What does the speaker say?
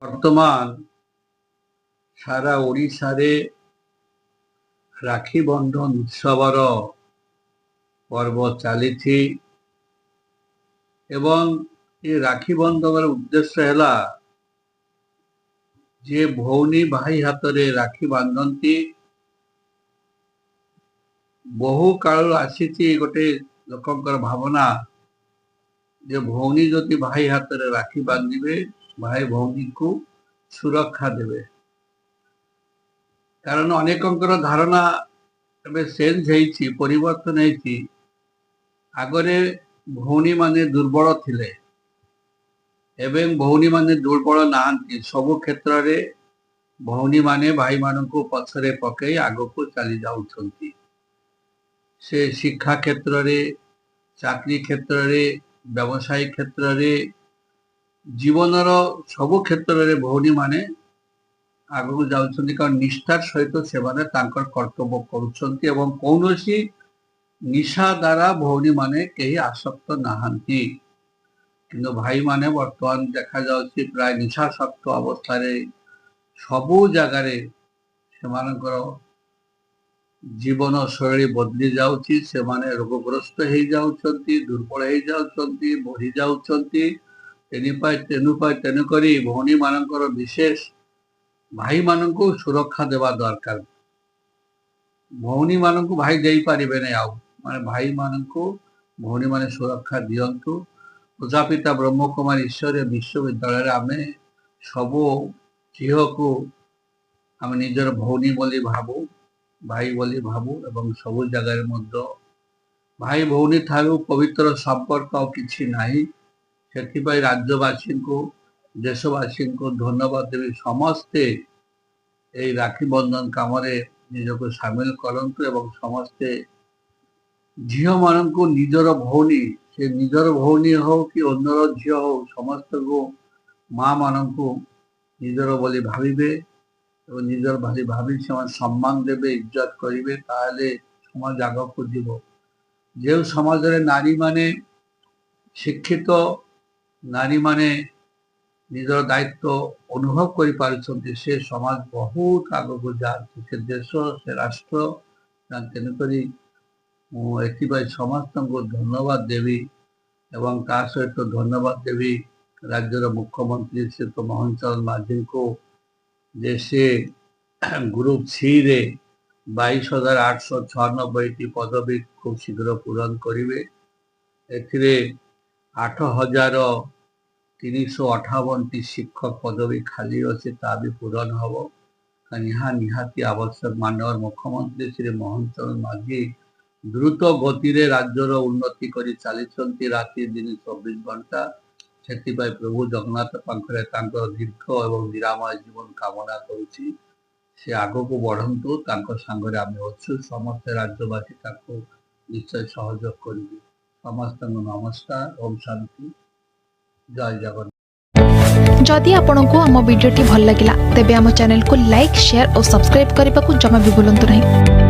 ବର୍ତ୍ତମାନ ସାରା ଓଡ଼ିଶାରେ ରାକ୍ଷୀ ବନ୍ଧନ ଉତ୍ସବର ପର୍ବ ଚାଲିଛି ଏବଂ ଏ ରାକ୍ଷୀ ବନ୍ଧନର ଉଦ୍ଦେଶ୍ୟ ହେଲା ଯେ ଭଉଣୀ ଭାଇ ହାତରେ ରାକ୍ଷୀ ବାନ୍ଧନ୍ତି। ବହୁ କାଳରୁ ଆସିଛି ଗୋଟେ ଲୋକଙ୍କର ଭାବନା ଯେ ଭଉଣୀ ଯଦି ଭାଇ ହାତରେ ରାକ୍ଷୀ ବାନ୍ଧିବେ ଭାଇ ଭଉଣୀକୁ ସୁରକ୍ଷା ଦେବେ। କାରଣ ଅନେକଙ୍କର ଧାରଣା ଏବେ ଚେଞ୍ଜ ହେଇଛି, ପରିବର୍ତ୍ତନ ହେଇଛି। ଆଗରେ ଭଉଣୀମାନେ ଦୁର୍ବଳ ଥିଲେ, ଏବେ ଭଉଣୀମାନେ ଦୁର୍ବଳ ନାହାନ୍ତି। ସବୁ କ୍ଷେତ୍ରରେ ଭଉଣୀମାନେ ଭାଇମାନଙ୍କୁ ପଛରେ ପକାଇ ଆଗକୁ ଚାଲି ଯାଉଛନ୍ତି। ସେ ଶିକ୍ଷା କ୍ଷେତ୍ରରେ, ଚାକରି କ୍ଷେତ୍ରରେ, ବ୍ୟବସାୟ କ୍ଷେତ୍ରରେ, ଜୀବନର ସବୁ କ୍ଷେତ୍ରରେ ଭଉଣୀମାନେ ଆଗକୁ ଯାଉଛନ୍ତି। କାରଣ ନିଷ୍ଠାର ସହିତ ସେମାନେ ତାଙ୍କର କର୍ତ୍ତବ୍ୟ କରୁଛନ୍ତି ଏବଂ କୌଣସି ନିଶା ଦ୍ୱାରା ଭଉଣୀମାନେ କେହି ଆସକ୍ତ ନାହାନ୍ତି। କିନ୍ତୁ ଭାଇମାନେ ବର୍ତ୍ତମାନ ଦେଖାଯାଉଛି ପ୍ରାୟ ନିଶାସକ୍ତ ଅବସ୍ଥାରେ ସବୁ ଜାଗାରେ ସେମାନଙ୍କର ଜୀବନ ଶୈଳୀ ବଦଳି ଯାଉଛି। ସେମାନେ ରୋଗଗ୍ରସ୍ତ ହେଇଯାଉଛନ୍ତି, ଦୁର୍ବଳ ହେଇଯାଉଛନ୍ତି, ବଢି ଯାଉଛନ୍ତି। ତେଣୁକରି ଭଉଣୀମାନଙ୍କର ବିଶେଷ ଭାଇମାନଙ୍କୁ ସୁରକ୍ଷା ଦେବା ଦରକାର। ଭଉଣୀମାନଙ୍କୁ ଭାଇ ଦେଇପାରିବେନି, ଆଉ ଭାଇମାନଙ୍କୁ ଭଉଣୀମାନେ ସୁରକ୍ଷା ଦିଅନ୍ତୁ। ପ୍ରଜାପିତା ବ୍ରହ୍ମକୁମାରୀ ଈଶ୍ୱରୀୟ ବିଶ୍ୱବିଦ୍ୟାଳୟରେ ଆମେ ସବୁ ଝିଅକୁ ଆମେ ନିଜର ଭଉଣୀ ବୋଲି ଭାବୁ, ଭାଇ ବୋଲି ଭାବୁ ଏବଂ ସବୁ ଜାଗାରେ ମଧ୍ୟ ଭାଇ ଭଉଣୀ ଠାରୁ ପବିତ୍ର ସମ୍ପର୍କ ଆଉ କିଛି ନାହିଁ। ସେଥିପାଇଁ ରାଜ୍ୟବାସୀଙ୍କୁ, ଦେଶବାସୀଙ୍କୁ ଧନ୍ୟବାଦ ଦେବି। ସମସ୍ତେ এই ରାକ୍ଷୀ ବନ୍ଧନ କାମରେ ନିଜକୁ ସାମିଲ କରନ୍ତୁ ଏବଂ ସମସ୍ତେ ଝିଅମାନଙ୍କୁ ନିଜର ଭଉଣୀ, ସେ ନିଜର ଭଉଣୀ ହଉ କି ଅନ୍ୟର ଝିଅ ହଉ, ସମସ୍ତଙ୍କୁ ମା ମାନଙ୍କୁ ନିଜର ବୋଲି ଭାବିବେ ଏବଂ ନିଜର ବୋଲି ଭାବି ସେମାନେ ସମ୍ମାନ ଦେବେ, ଇଜ୍ଜତ କରିବେ। ତାହେଲେ ସମାଜ ଆଗକୁ ଯିବ। ଯେଉଁ ସମାଜରେ ନାରୀମାନେ ଶିକ୍ଷିତ, ନାରୀମାନେ ନିଜର ଦାୟିତ୍ୱ ଅନୁଭବ କରିପାରୁଛନ୍ତି, ସେ ସମାଜ ବହୁତ ଆଗକୁ ଯାଆନ୍ତି, ସେ ଦେଶ, ସେ ରାଷ୍ଟ୍ର। ତେଣୁକରି ମୁଁ ଏଥିପାଇଁ ସମସ୍ତଙ୍କୁ ଧନ୍ୟବାଦ ଦେବି ଏବଂ ତା ସହିତ ଧନ୍ୟବାଦ ଦେବି ରାଜ୍ୟର ମୁଖ୍ୟମନ୍ତ୍ରୀ ଶ୍ରୀ ମୋହନ ଚରଣ ମାଝୀଙ୍କୁ ଯେ ସେ ଗ୍ରୁପ ସିରେ 22,896ଟି ପଦବୀ ଖୁବ ଶୀଘ୍ର ପୂରଣ କରିବେ। ଏଥିରେ 8,358ଟି ଶିକ୍ଷକ ପଦବୀ ଖାଲି ଅଛି, ତା ବି ପୂରଣ ହବ। ଏହା ନିହାତି ଆବଶ୍ୟକ। ମାନ୍ୟବର ମୁଖ୍ୟମନ୍ତ୍ରୀ ଶ୍ରୀ ମୋହନ ଚରଣ ମାଝୀ ଦ୍ରୁତ ଗତିରେ ରାଜ୍ୟର ଉନ୍ନତି କରି ଚାଲିଛନ୍ତି, ରାତି ଦିନ 24 ଘଣ୍ଟା। ସେଥିପାଇଁ ପ୍ରଭୁ ଜଗନ୍ନାଥ ପାଖରେ ତାଙ୍କର ଦୀର୍ଘ ଏବଂ ନିରାମୟ ଜୀବନ କାମନା କରୁଛି। ସେ ଆଗକୁ ବଢନ୍ତୁ, ତାଙ୍କ ସାଙ୍ଗରେ ଆମେ ଅଛୁ। ସମସ୍ତେ ରାଜ୍ୟବାସୀ ତାଙ୍କୁ ନିଶ୍ଚୟ ସହଯୋଗ କରିବେ। ସମସ୍ତଙ୍କୁ ନମସ୍କାର, ଓମ୍ ଶାନ୍ତି, ଜୟ ଜଗନ୍ନାଥ। जदि आपंक आम भिडी भल लगा तेब आम चैनल को लाइक, शेयर और सब्सक्राइब करने को जमा भी भूलु नहीं।